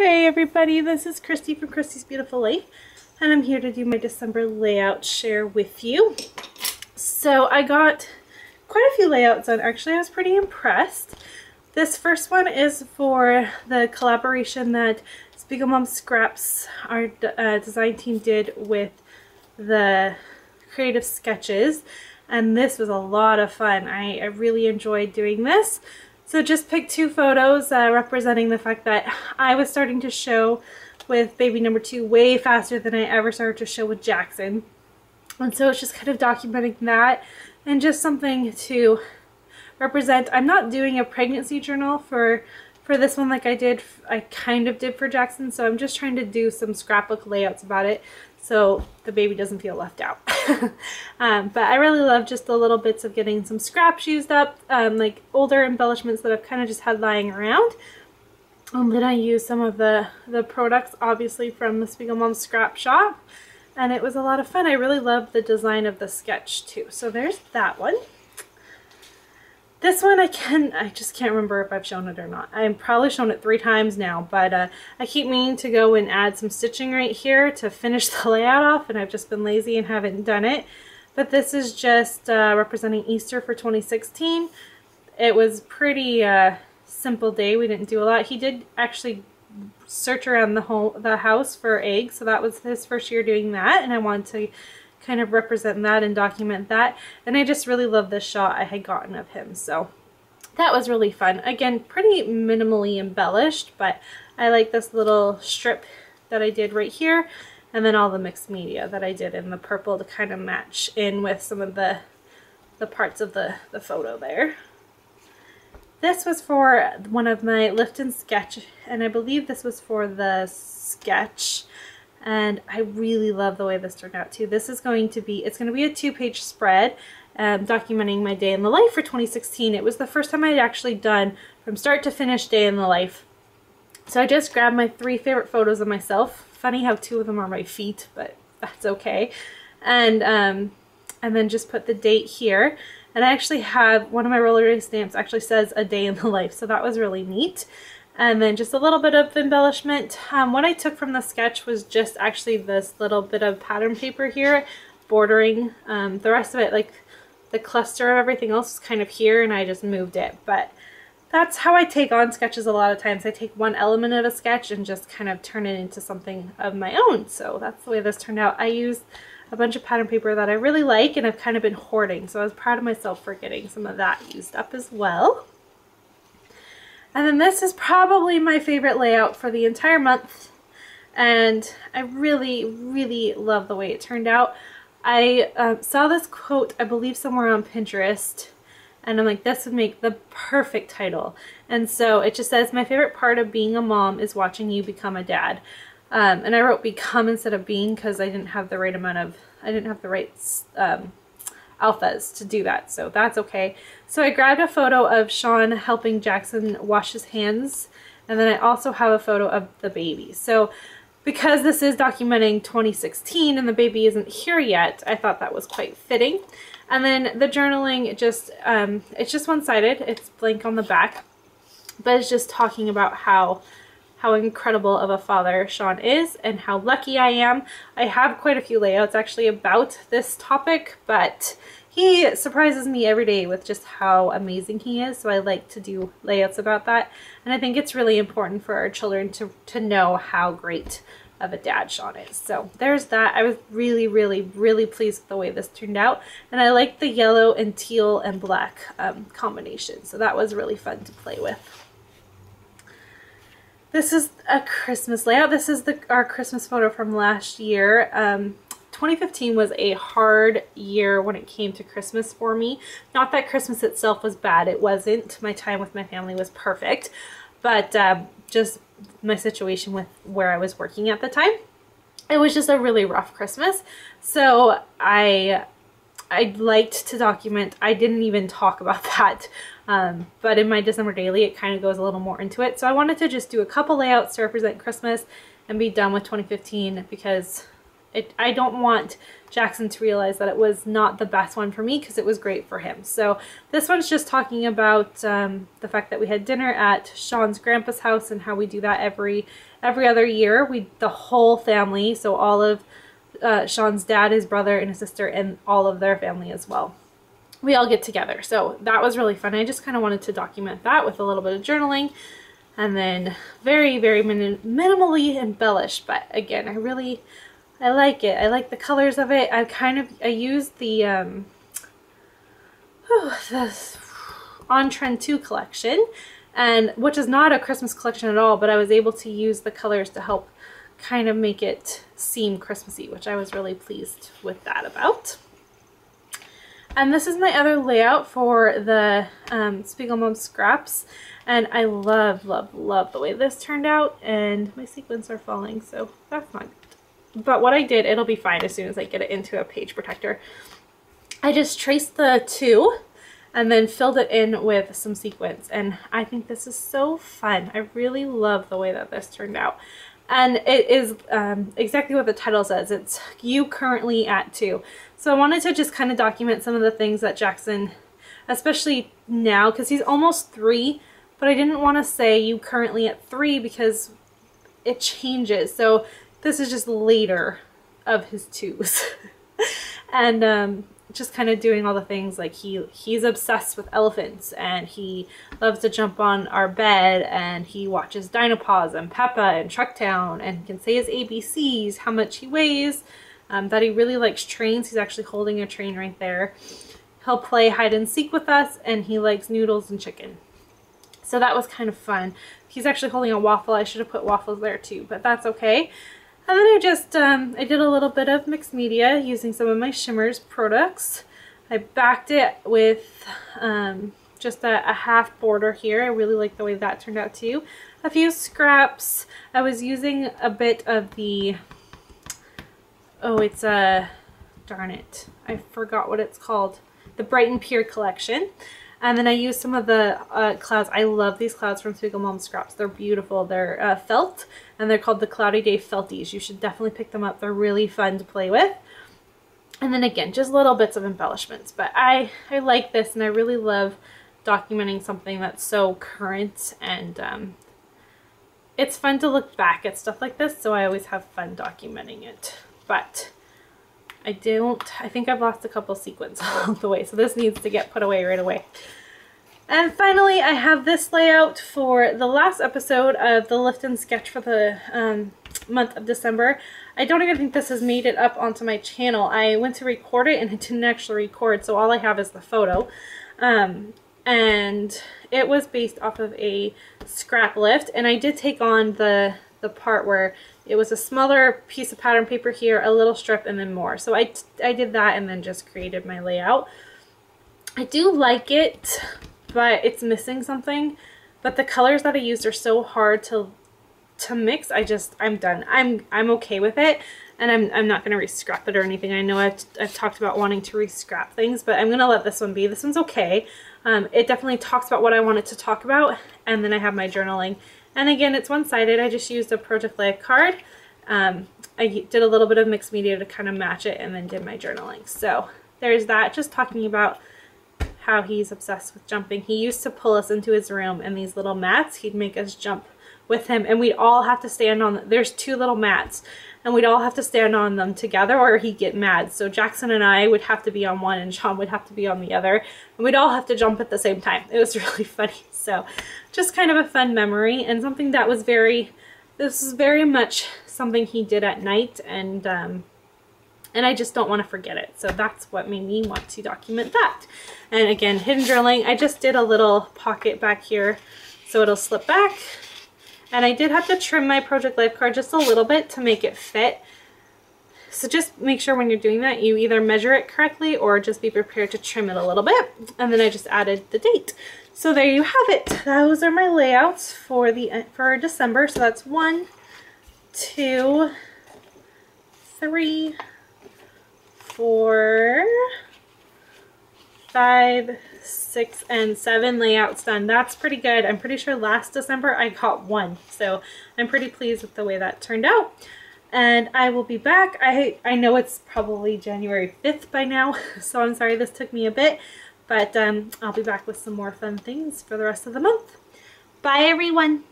Hey everybody, this is Christy from Christy's Beautiful Life, and I'm here to do my December layout share with you. So I got quite a few layouts done. Actually, I was pretty impressed. This first one is for the collaboration that Spiegel Mom Scraps, our design team, did with the creative sketches, and this was a lot of fun. I really enjoyed doing this. So just picked two photos representing the fact that I was starting to show with baby number 2 way faster than I ever started to show with Jackson. And so it's just kind of documenting that and just something to represent. I'm not doing a pregnancy journal for this one like I kind of did for Jackson, so I'm just trying to do some scrapbook layouts about it so the baby doesn't feel left out. But I really love just the little bits of getting some scraps used up, like older embellishments that I've kind of just had lying around. Then I used some of the products, obviously, from the Spiegel Mom Scrap Shop, and it was a lot of fun. I really loved the design of the sketch too. So there's that one. This one I just can't remember if I've shown it or not. I've probably shown it 3 times now, but I keep meaning to go and add some stitching right here to finish the layout off, and I've just been lazy and haven't done it. But this is just representing Easter for 2016. It was pretty simple day. We didn't do a lot. He did actually search around the house for eggs, so that was his first year doing that, and I wanted to kind of represent that and document that. And I just really love this shot I had gotten of him, so that was really fun. Again, pretty minimally embellished, but I like this little strip that I did right here, and then all the mixed media that I did in the purple to kind of match in with some of the parts of the photo there. This was for one of my lift and sketch, and I believe this was for the sketch. And I really love the way this turned out too. This is going to be, it's going to be a 2-page spread documenting my day in the life for 2016. It was the first time I'd actually done from start to finish day in the life. So I just grabbed my 3 favorite photos of myself. Funny how 2 of them are my feet, but that's okay. And then just put the date here. And I actually have one of my roller day stamps actually says a day in the life, so that was really neat. And then just a little bit of embellishment. What I took from the sketch was just actually this little bit of pattern paper here bordering the rest of it. Like the cluster of everything else is kind of here, and I just moved it. But that's how I take on sketches a lot of times. I take one element of a sketch and just kind of turn it into something of my own. So that's the way this turned out. I used a bunch of pattern paper that I really like and I've kind of been hoarding, so I was proud of myself for getting some of that used up as well. And then this is probably my favorite layout for the entire month, and I really, really love the way it turned out. I saw this quote, I believe, somewhere on Pinterest, and I'm like, this would make the perfect title. And so it just says, my favorite part of being a mom is watching you become a dad. And I wrote become instead of being because I didn't have the right amount of, I didn't have the right alphas to do that, so that's okay. So I grabbed a photo of Sean helping Jackson wash his hands, and then I also have a photo of the baby. So because this is documenting 2016 and the baby isn't here yet, I thought that was quite fitting. And then the journaling, just it's just one-sided, it's blank on the back, but it's just talking about how incredible of a father Sean is and how lucky I am. I have quite a few layouts actually about this topic, but he surprises me every day with just how amazing he is, so I like to do layouts about that. And I think it's really important for our children to know how great of a dad Sean is. So there's that. I was really, really, really pleased with the way this turned out, and I like the yellow and teal and black combination, so that was really fun to play with. This is a Christmas layout. This is our Christmas photo from last year. 2015 was a hard year when it came to Christmas for me. Not that Christmas itself was bad. It wasn't. My time with my family was perfect. But just my situation with where I was working at the time. It was just a really rough Christmas. So I liked to document. I didn't even talk about that. But in my December daily, it kind of goes a little more into it. So I wanted to just do a couple layouts to represent Christmas and be done with 2015 because I don't want Jackson to realize that it was not the best one for me, because it was great for him. So this one's just talking about the fact that we had dinner at Sean's grandpa's house and how we do that every other year. The whole family, so all of Sean's dad, his brother, and his sister, and all of their family as well. We all get together. So that was really fun. I just kind of wanted to document that with a little bit of journaling, and then very, very minimally embellished. But again, I like it. I like the colors of it. I used the On Trend 2 collection, and which is not a Christmas collection at all, but I was able to use the colors to help kind of make it seem Christmassy, which I was really pleased with that about. And this is my other layout for the Spiegel Mom Scraps, and I love, love, love the way this turned out, and my sequins are falling, so that's not good. But what I did, it'll be fine as soon as I get it into a page protector. I just traced the 2 and then filled it in with some sequins, and I think this is so fun. I really love the way that this turned out. And it is exactly what the title says. It's you currently at 2. So I wanted to just kind of document some of the things that Jackson, especially now, because he's almost 3, but I didn't want to say you currently at 3 because it changes. So this is just later of his 2s. And just kind of doing all the things, like he's obsessed with elephants, and he loves to jump on our bed, and he watches Dinopause and Peppa and Trucktown, and can say his ABCs, how much he weighs, that he really likes trains. He's actually holding a train right there. He'll play hide and seek with us, and he likes noodles and chicken. So that was kind of fun. He's actually holding a waffle. I should have put waffles there too, but that's okay. And then I just, I did a little bit of mixed media using some of my Shimmers products. I backed it with just a half border here. I really like the way that turned out too. A few scraps. I was using a bit of the, oh, it's darn it, I forgot what it's called. The Bright and Pure collection. And then I used some of the clouds. I love these clouds from Spiegel Mom Scraps. They're beautiful. They're felt, and they're called the Cloudy Day Felties. You should definitely pick them up. They're really fun to play with. And then again, just little bits of embellishments. But I like this, and I really love documenting something that's so current, and it's fun to look back at stuff like this, so I always have fun documenting it. But I think I've lost a couple sequins along the way, so this needs to get put away right away. And finally, I have this layout for the last episode of the Lift and Sketch for the month of December. I don't even think this has made it up onto my channel. I went to record it and it didn't actually record, so all I have is the photo. And it was based off of a scrap lift, and I did take on the part where it was a smaller piece of pattern paper here, a little strip, and then more. So I did that and then just created my layout. I do like it, but it's missing something. But the colors that I used are so hard to mix. I'm done. I'm okay with it, and I'm not going to re-scrap it or anything. I know I've talked about wanting to re-scrap things, but I'm going to let this one be. This one's okay. It definitely talks about what I wanted to talk about, and then I have my journaling. And again, it's one-sided. I just used a Project Life card. I did a little bit of mixed media to kind of match it, and then did my journaling. So there's that, just talking about how he's obsessed with jumping. He used to pull us into his room, and these little mats, he'd make us jump with him, and we'd all have to stand on, there's 2 little mats, and we'd all have to stand on them together or he'd get mad. So Jackson and I would have to be on one, and Sean would have to be on the other, and we'd all have to jump at the same time. It was really funny. So just kind of a fun memory, and something that was this is very much something he did at night, and I just don't want to forget it. So that's what made me want to document that. And again, hidden journaling, I just did a little pocket back here so it'll slip back. And I did have to trim my Project Life card just a little bit to make it fit. So just make sure when you're doing that, you either measure it correctly or just be prepared to trim it a little bit. And then I just added the date. So there you have it. Those are my layouts for December. So that's 1, 2, 3, 4, 5, 6, and 7 layouts done. That's pretty good. I'm pretty sure last December I got 1, so I'm pretty pleased with the way that turned out. and I will be back. I know it's probably January 5th by now, so I'm sorry this took me a bit, but I'll be back with some more fun things for the rest of the month. Bye everyone!